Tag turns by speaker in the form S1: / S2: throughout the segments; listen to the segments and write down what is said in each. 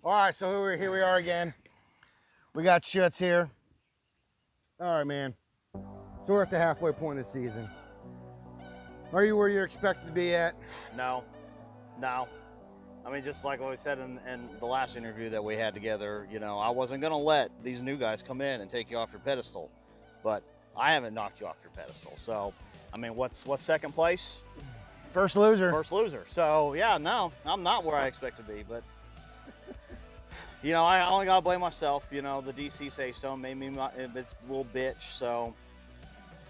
S1: All right, so here we are again. We got Schuetz here. All right, man. So we're at the halfway point of the season. Are you where you're expected to be at?
S2: No. I mean, just like what we said in the last interview that we had together, you know, I wasn't going to let these new guys come in and take you off your pedestal. But I haven't knocked you off your pedestal. So, I mean, what's second place?
S1: First loser.
S2: First loser. So, yeah, no, I'm not where I expect to be. But, you know, I only got to blame myself. You know, the DC safe zone made me its little bitch. So,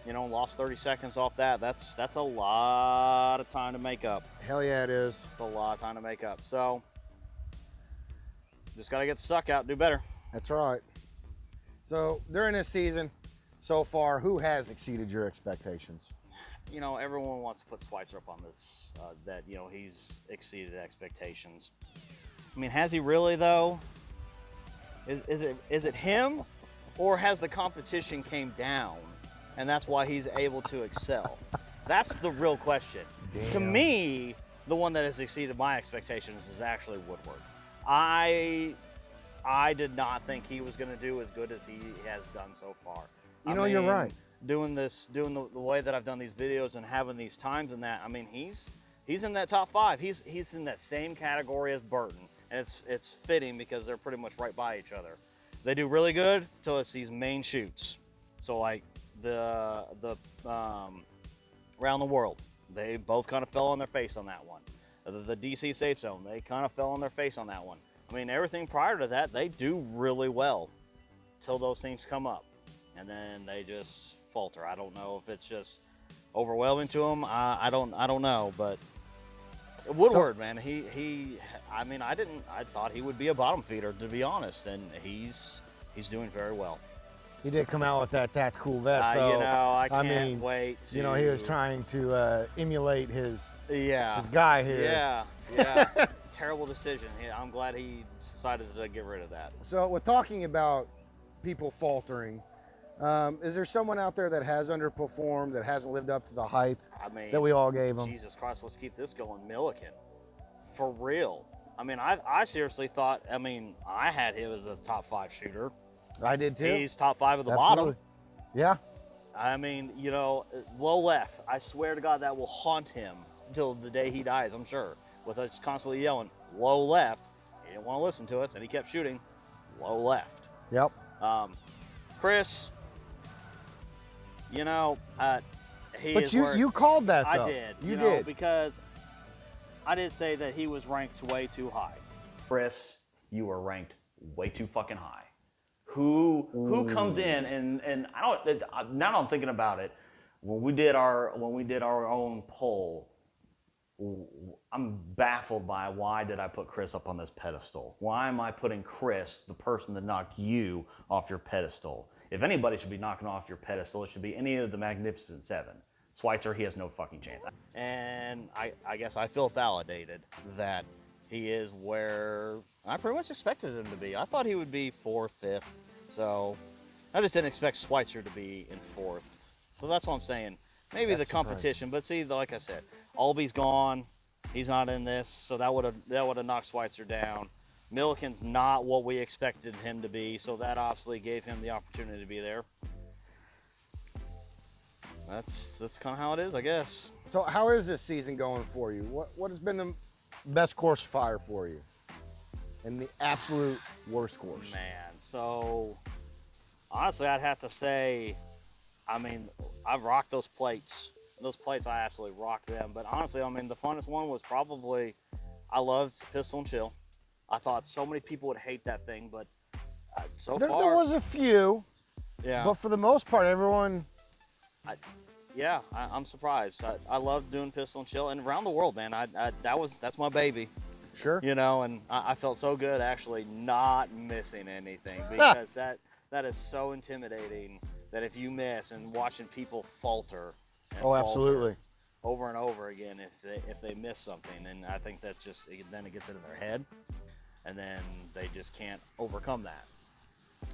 S2: you know, lost 30 seconds off that. That's a lot of time to make up.
S1: Hell yeah, it is.
S2: It's a lot of time to make up. So, just got to get the suck out, do better.
S1: That's right. So during this season, so far, who has exceeded your expectations?
S2: You know, everyone wants to put Schweitzer up on this, that, you know, he's exceeded expectations. I mean, has he really, though? Is it him, or has the competition came down, and that's why he's able to excel? That's the real question.
S1: Damn.
S2: To me, the one that has exceeded my expectations is actually Woodward. I did not think he was going to do as good as he has done so far.
S1: You know, you're right.
S2: Doing the way that I've done these videos and having these times and that, I mean, he's in that top 5. He's in that same category as Burton, and it's fitting because they're pretty much right by each other. They do really good till it's these main shoots. So like the around the world, they both kind of fell on their face on that one. The DC safe zone, they kind of fell on their face on that one. I mean, everything prior to that, they do really well till those things come up, and then they just falter. I don't know if it's just overwhelming to them. I don't know, but Woodward, man, I mean, I thought he would be a bottom feeder, to be honest, and he's doing very well.
S1: He did come out with that tactical vest, though.
S2: You know, I can't wait to...
S1: You know, he was trying to emulate his
S2: his
S1: guy here.
S2: Yeah. Terrible decision. I'm glad he decided to get rid of that.
S1: So with talking about people faltering, is there someone out there that has underperformed, that hasn't lived up to the hype that we all gave him?
S2: Jesus Christ, let's keep this going. Milliken. For real. I mean, I seriously thought, I mean, I had him as a top 5 shooter.
S1: I did too.
S2: He's top 5 at the
S1: Absolutely.
S2: bottom.
S1: Yeah.
S2: I mean, you know, low left. I swear to God, that will haunt him until the day he dies, I'm sure. With us constantly yelling, low left. He didn't want to listen to us, and he kept shooting low left.
S1: Yep.
S2: Chris, you know,
S1: But you called that, though.
S2: I did.
S1: You
S2: know,
S1: did.
S2: Because I did say that he was ranked way too high. Chris, you were ranked way too fucking high. Who comes in and I don't, now that I'm thinking about it, when we did our own poll, I'm baffled by why did I put Chris up on this pedestal? Why am I putting Chris, the person that knocked you, off your pedestal? If anybody should be knocking off your pedestal, it should be any of the Magnificent Seven. Schweitzer, he has no fucking chance. And I guess I feel validated that he is where I pretty much expected him to be. I thought he would be 4th, 5th. So I just didn't expect Schweitzer to be in 4th. So that's what I'm saying. Maybe the competition, but see, like I said, Alby's gone. He's not in this, so that would have knocked Schweitzer down. Milliken's not what we expected him to be, so that obviously gave him the opportunity to be there. That's kind of how it is, I guess.
S1: So how is this season going for you? What has been the best course fire for you, and the absolute worst course?
S2: Man, so honestly, I'd have to say, I mean, I've rocked those plates. Those plates, I absolutely rocked them. But honestly, I mean, the funnest one was probably, I loved Pistol and Chill. I thought so many people would hate that thing, but so far.
S1: There was a few.
S2: Yeah.
S1: But for the most part, everyone.
S2: I'm surprised. I love doing Pistol and Chill, and around the world, man. That's my baby.
S1: Sure.
S2: You know, and I felt so good actually not missing anything, because that is so intimidating that if you miss, and watching people falter.
S1: Oh, absolutely.
S2: Over and over again if they miss something, and I think that's just, then it gets into their head, and then they just can't overcome that.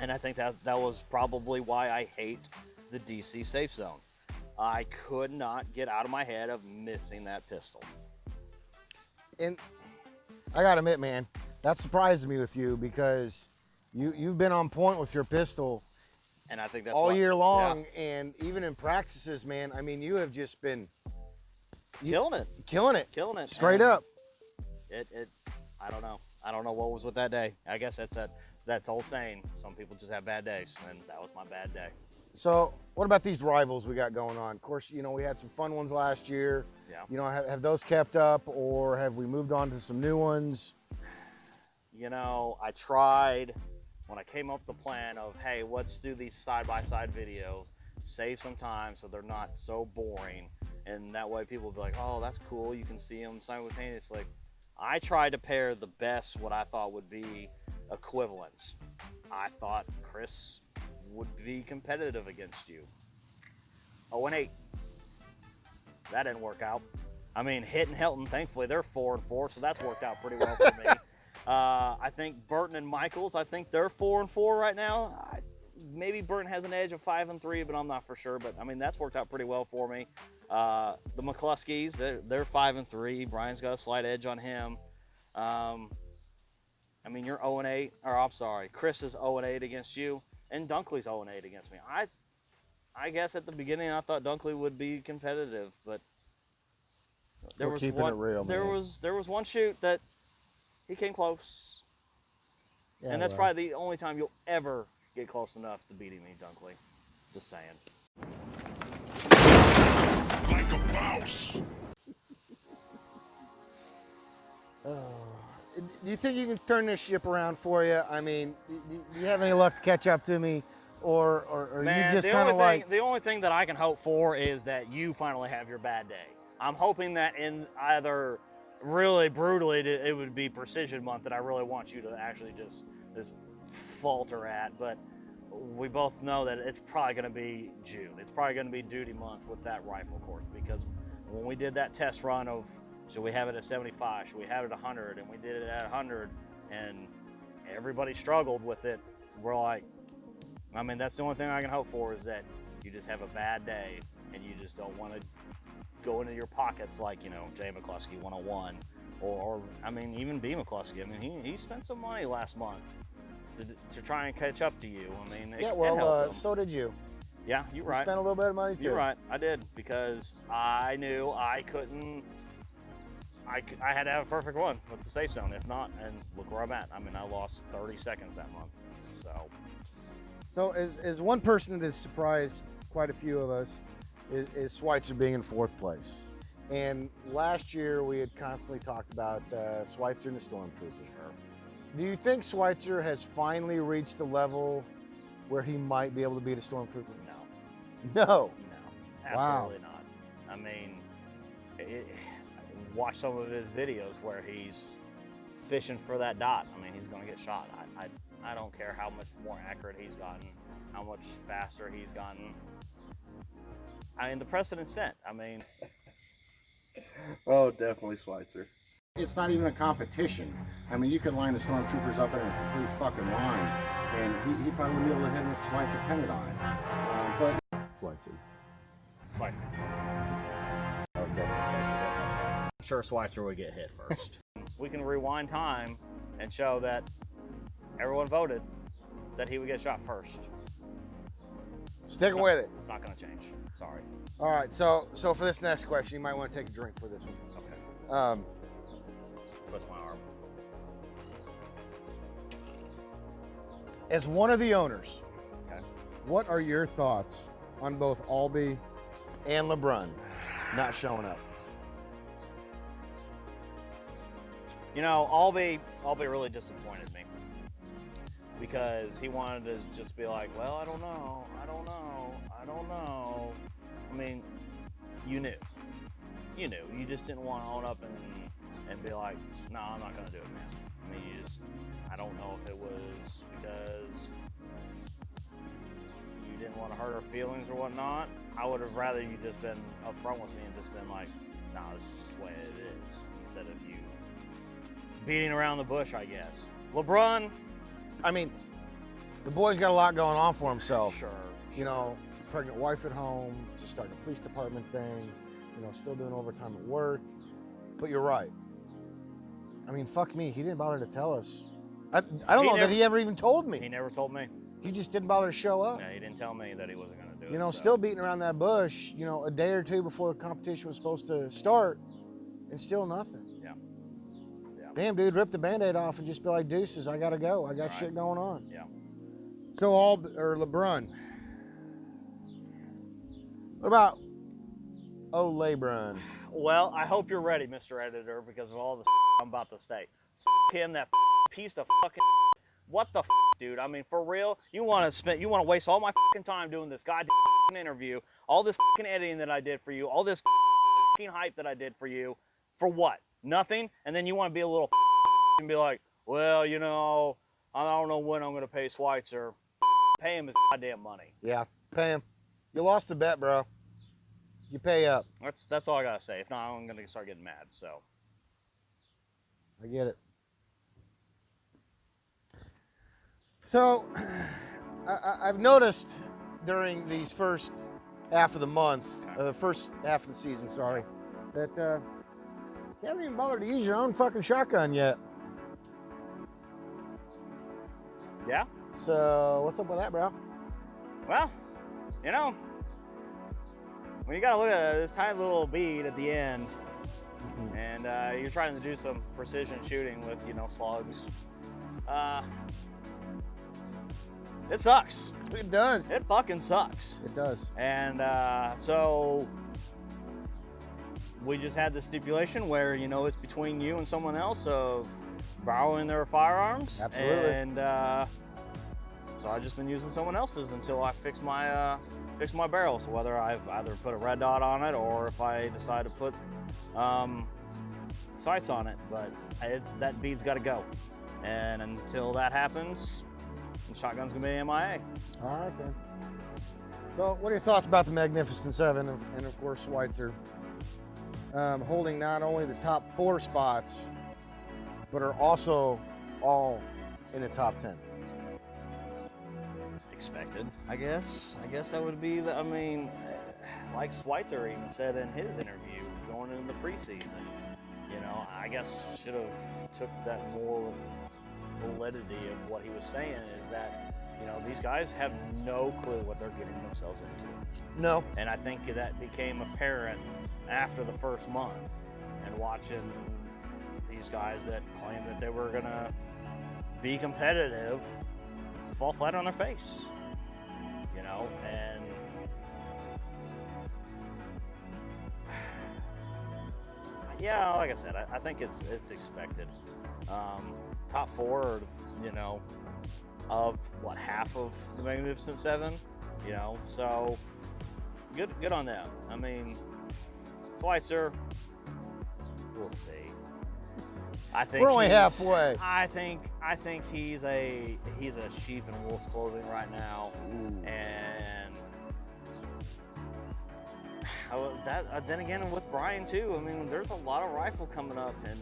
S2: And I think that was probably why I hate the DC safe zone. I could not get out of my head of missing that pistol.
S1: And I gotta admit, man, That surprises me with you because you've been on point with your pistol
S2: And I think that's
S1: all year long,
S2: yeah.
S1: and even in practices, man. I mean, you have just been
S2: Killing it.
S1: killing it, straight
S2: And
S1: up.
S2: I don't know. I don't know what was with that day. I guess that's old saying. Some people just have bad days, and that was my bad day.
S1: So, what about these rivals we got going on? Of course, you know, we had some fun ones last year.
S2: Yeah.
S1: You know, have those kept up, or have we moved on to some new ones?
S2: You know, I tried when I came up with the plan of, hey, let's do these side-by-side videos, save some time so they're not so boring, and that way people will be like, oh, that's cool, you can see them simultaneously. I tried to pair the best, what I thought would be equivalents. I thought Chris would be competitive against you. 0-8. That didn't work out. I mean, Hit and Hilton, thankfully, they're 4-4, so that's worked out pretty well for me. I think Burton and Michaels, I think they're 4-4 right now. Maybe Burton has an edge of 5-3, but I'm not for sure. But I mean, that's worked out pretty well for me. The McCluskeys, they're 5-3. Brian's got a slight edge on him. I mean, you're 0-8, or I'm sorry, Chris is 0-8 against you, and Dunkley's 0-8 against me. I guess at the beginning I thought Dunkley would be competitive, but there was
S1: keeping it real,
S2: there
S1: man.
S2: was one shoot that he came close,
S1: Yeah,
S2: and that's
S1: well,
S2: probably the only time you'll ever get close enough to beating me, Dunkley. Just saying.
S3: Like a mouse.
S1: Do you think you can turn this ship around for you? I mean, do you have any luck to catch up to me, or
S2: Man,
S1: you just
S2: the
S1: kind of
S2: only thing-
S1: like?
S2: the only thing that I can hope for is that you finally have your bad day. I'm hoping that in either really brutally, it would be Precision Month that I really want you to actually just falter at, but we both know that it's probably going to be June. It's probably going to be duty month with that rifle course, because when we did that test run of, should we have it at 75, should we have it at 100, and we did it at 100, and everybody struggled with it, we're like, I mean, that's the only thing I can hope for, is that you just have a bad day and you just don't want to go into your pockets like, you know, Jay McCluskey 101, or I mean, even B McCluskey. I mean, he spent some money last month to try and catch up to you. I mean, it helped him.
S1: So did you.
S2: Yeah, you're
S1: You
S2: right.
S1: spent a little bit of money too.
S2: You're right. I did, because I knew I couldn't. I had to have a perfect one with the safe zone. If not, and look where I'm at. I mean, I lost 30 seconds that month.
S1: So as one person that has surprised quite a few of us is Schweitzer being in 4th place. And last year we had constantly talked about Schweitzer and the Stormtrooper.
S2: Sure.
S1: Do you think Schweitzer has finally reached the level where he might be able to beat a Stormtrooper?
S2: No.
S1: No.
S2: No. Absolutely not. I mean, watch some of his videos where he's fishing for that dot. I mean, he's going to get shot. I don't care how much more accurate he's gotten, how much faster he's gotten. I mean, the precedent's set. I mean,
S4: Oh, definitely Schweitzer.
S1: It's not even a competition. I mean, you could line the Stormtroopers up in a complete fucking line, and he probably wouldn't be able to hit him if his life depended on it. But
S4: Schweitzer.
S2: Schweitzer.
S4: I would definitely Schweitzer.
S2: I'm sure Schweitzer would get hit first. We can rewind time and show that everyone voted that he would get shot first.
S1: sticking with it.
S2: It's not going to change. Sorry.
S1: All right, so for this next question, you might want to take a drink for this one.
S2: Okay. Twist my arm.
S1: As one of the owners,
S2: Okay.
S1: what are your thoughts on both Albee and LeBrun not showing up?
S2: You know, Albee really disappointed me, because he wanted to just be like, well, I don't know. I mean, you knew. You just didn't want to own up and be like, no, I'm not going to do it, man. I mean, I don't know if it was because you didn't want to hurt her feelings or whatnot. I would have rather you just been upfront with me and just been like, no, this is just the way it is, instead of you beating around the bush, I guess. LeBrun,
S1: I mean, the boy's got a lot going on for himself.
S2: sure.
S1: You know, pregnant wife at home, just starting a police department thing, you know, still doing overtime at work. But you're right. I mean, fuck me, he didn't bother to tell us. I don't know that he ever even told me.
S2: He never told me.
S1: He just didn't bother to show up.
S2: Yeah, he didn't tell me that he wasn't going to do it.
S1: You know,
S2: so.
S1: still beating around that bush, you know, a day or two before the competition was supposed to start, and still nothing.
S2: Yeah.
S1: Damn, dude, rip the Band-Aid off and just be like, deuces, I gotta go. I got shit going on.
S2: Yeah.
S1: So LeBron. What about LeBron?
S2: Well, I hope you're ready, Mr. Editor, because of all the I'm about to say. Him, that piece of fucking. What the dude? I mean, for real, you want to waste all my fucking time doing this goddamn interview, all this fucking editing that I did for you, all this fucking hype that I did for you, for what? Nothing? And then you want to be a little and be like, well, you know, I don't know when I'm going to pay Schweitzer. Pay him his goddamn money.
S1: Yeah, pay him. You lost the bet, bro. You pay up.
S2: That's all I got to say. If not, I'm going to start getting mad, so.
S1: I get it. So, I've noticed during these first half of the month, the first half of the season, sorry, that you haven't even bothered to use your own fucking shotgun yet.
S2: Yeah?
S1: So, what's up with that, bro?
S2: Well, you know, when you got to look at this tiny little bead at the end, and you're trying to do some precision shooting with, you know, slugs, it sucks.
S1: It does.
S2: It fucking sucks.
S1: It does.
S2: And so we just had the stipulation where, you know, it's between you and someone else of borrowing their firearms.
S1: Absolutely.
S2: And so I've just been using someone else's until I fix my barrel. So whether I've either put a red dot on it or if I decide to put sights on it, but that bead's got to go. And until that happens, the shotgun's gonna be MIA.
S1: All right then. So, what are your thoughts about the Magnificent Seven and of course Schweitzer holding not only the top 4 spots, but are also all in the top 10?
S2: Expected, I guess. I guess that would be the. I mean, like Schweitzer even said in his interview going into the preseason. You know, I guess should have took that more validity of what he was saying is that, you know, these guys have no clue what they're getting themselves into.
S1: No.
S2: And I think that became apparent after the first month and watching these guys that claimed that they were gonna be competitive fall flat on their face, you know, and yeah, like I said, I think it's expected. Top 4, you know, of what, half of the Magnificent Seven, you know, so good on them. I mean, Schweitzer, we'll see. I think
S1: we're only halfway.
S2: I think he's a sheep in wolf's clothing right now.
S1: Ooh.
S2: And then again with Brian too. I mean, there's a lot of rifle coming up, and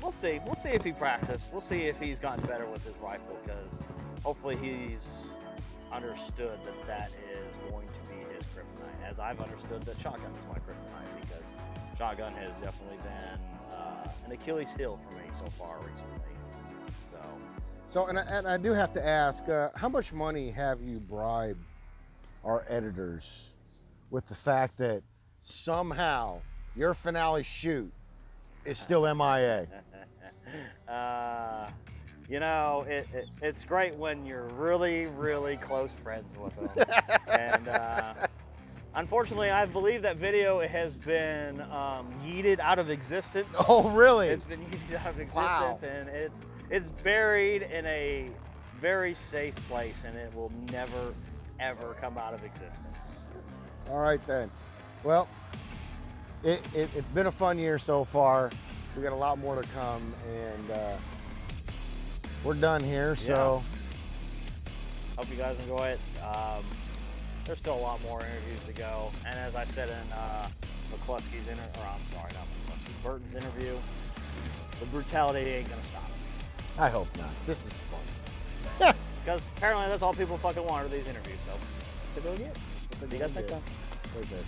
S2: we'll see. We'll see if he practiced. We'll see if he's gotten better with his rifle, because hopefully he's understood that is going to be his kryptonite, as I've understood that shotgun is my kryptonite, because shotgun has definitely been an Achilles heel for me so far recently. So
S1: and I do have to ask, how much money have you bribed our editors with the fact that somehow your finale shoot is still MIA?
S2: You know, it's great when you're really, really close friends with them. And unfortunately, I believe that video has been yeeted out of existence.
S1: Oh, really?
S2: It's been yeeted out of existence,
S1: Wow.
S2: and it's buried in a very safe place, and it will never, ever come out of existence.
S1: All right then. Well, it's been a fun year so far. We got a lot more to come, and we're done here. So
S2: hope you guys enjoy it. There's still a lot more interviews to go, and as I said in McCluskey's Burton's interview, the brutality ain't gonna stop.
S1: I hope not. This is fun.
S2: Because apparently that's all people fucking want are these interviews. So,
S1: Good.
S2: see you guys next time.
S1: Very good.